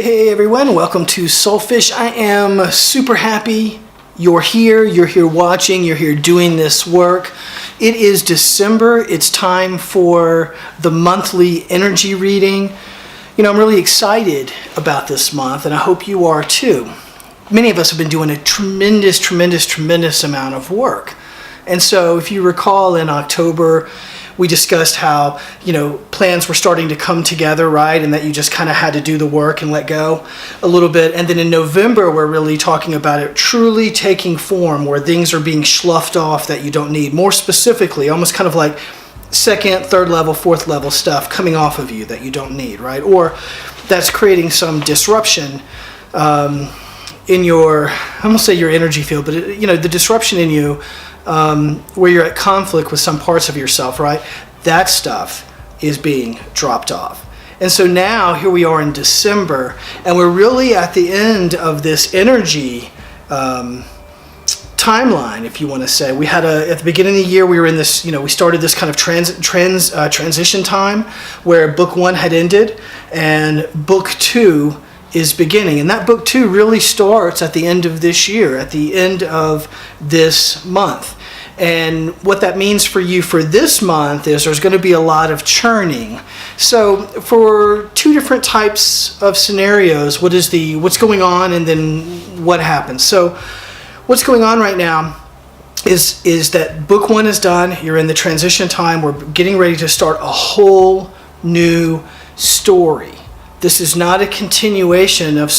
Hey everyone, welcome to Soulfish. I am super happy you're here watching, you're here doing this work. It is December, it's time for the monthly energy reading. You know, I'm really excited about this month and I hope you are too. Many of us have been doing a tremendous amount of work. And so if you recall in October, we discussed how, plans were starting to come together, right? And that you just kind of had to do the work and let go a little bit. And then in November, we're really talking about it truly taking form, where things are being sloughed off that you don't need. More specifically, almost kind of like second, third level, fourth level stuff coming off of you that you don't need, right? Or that's creating some disruption in your, I won't say your energy field, but the disruption in you where you're at conflict with some parts of yourself, right? That stuff is being dropped off. And so now here we are in December, and we're really at the end of this energy timeline, if you want to say. We had at the beginning of the year, we were in this, we started this kind of transition time where book 1 had ended and book 2 is beginning. And that book 2 really starts at the end of this year, at the end of this month. And what that means for you for this month is there's going to be a lot of churning. So for two different types of scenarios, what's going on and then what happens. So what's going on right now is that book 1 is done. You're in the transition time. We're getting ready to start a whole new story. This is not a continuation of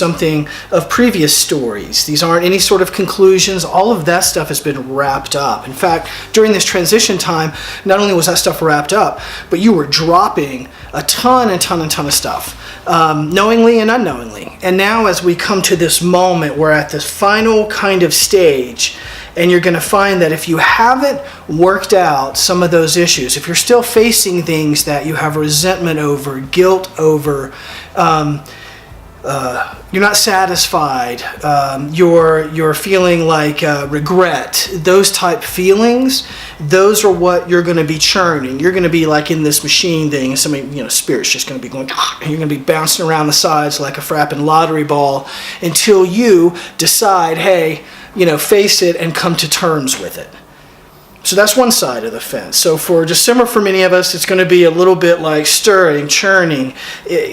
previous stories. These aren't any sort of conclusions. All of that stuff has been wrapped up. In fact, during this transition time, not only was that stuff wrapped up, but you were dropping a ton of stuff, knowingly and unknowingly. And now as we come to this moment, we're at this final kind of stage, and you're going to find that if you haven't worked out some of those issues, if you're still facing things that you have resentment over, guilt over, you're not satisfied, you're feeling like regret, those type feelings, those are what you're going to be churning. You're going to be like in this machine thing, and somebody, spirit's just going to be going, and you're going to be bouncing around the sides like a frapping lottery ball until you decide, hey, face it and come to terms with it. So that's one side of the fence. So for December, for many of us, it's going to be a little bit like stirring, churning,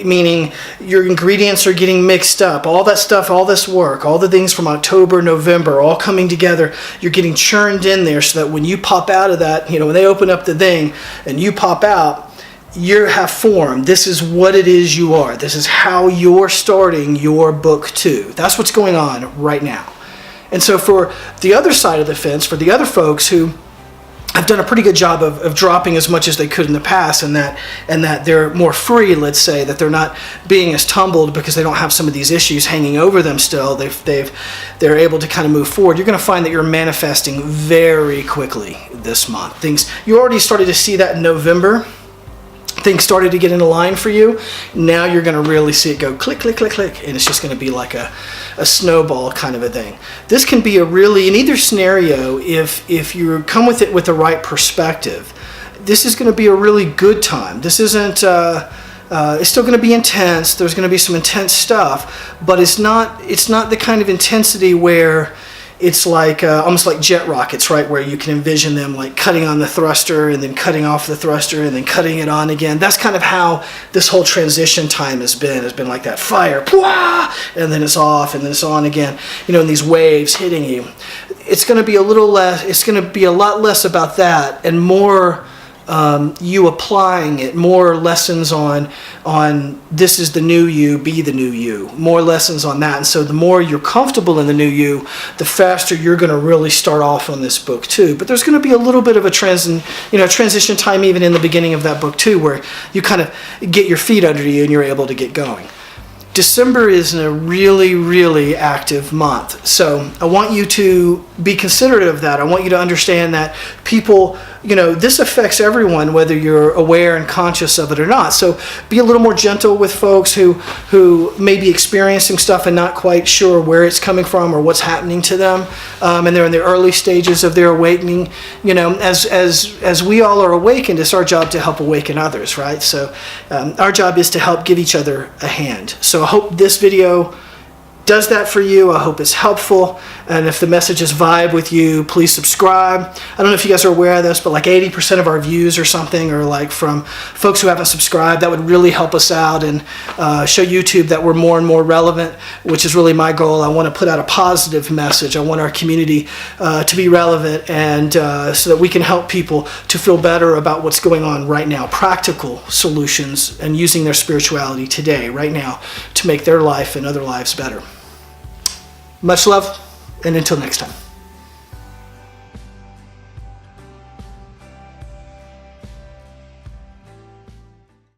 meaning your ingredients are getting mixed up. All that stuff, all this work, all the things from October, November, all coming together, you're getting churned in there so that when you pop out of that, when they open up the thing and you pop out, you have form. This is what it is you are. This is how you're starting your book 2. That's what's going on right now. And so for the other side of the fence, for the other folks who have done a pretty good job of dropping as much as they could in the past, and that they're more free, let's say, that they're not being as tumbled because they don't have some of these issues hanging over them still, they're able to kind of move forward. You're going to find that you're manifesting very quickly this month. You already started to see that in November. Things started to get in line for you. Now you're going to really see it go click, click, click, click, and it's just going to be like a snowball kind of a thing. This can be in either scenario, if you come with it with the right perspective, this is going to be a really good time. This isn't, it's still going to be intense. There's going to be some intense stuff, but it's not the kind of intensity where it's like almost like jet rockets, right? Where you can envision them like cutting on the thruster and then cutting off the thruster and then cutting it on again. That's kind of how this whole transition time has been. It's been like that fire, and then it's off and then it's on again. And these waves hitting you. It's going to be a little less. It's going to be a lot less about that and more you applying it, more lessons on this is the new you, be the new you, more lessons on that. And so the more you're comfortable in the new you, the faster you're going to really start off on this book 2. But there's going to be a little bit of a transition time even in the beginning of that book 2 where you kind of get your feet under you and you're able to get going. December is a really active month. So I want you to be considerate of that. I want you to understand that people, this affects everyone, whether you're aware and conscious of it or not. So be a little more gentle with folks who may be experiencing stuff and not quite sure where it's coming from or what's happening to them, and they're in the early stages of their awakening. As we all are awakened, it's our job to help awaken others, right? So our job is to help give each other a hand. So I hope this video does that for you. I hope it's helpful, and if the messages vibe with you, please subscribe. I don't know if you guys are aware of this, but like 80% of our views or something are like from folks who haven't subscribed. That would really help us out and show YouTube that we're more and more relevant, which is really my goal. I want to put out a positive message. I want our community to be relevant, and so that we can help people to feel better about what's going on right now, practical solutions, and using their spirituality today, right now, to make their life and other lives better. Much love, and until next time.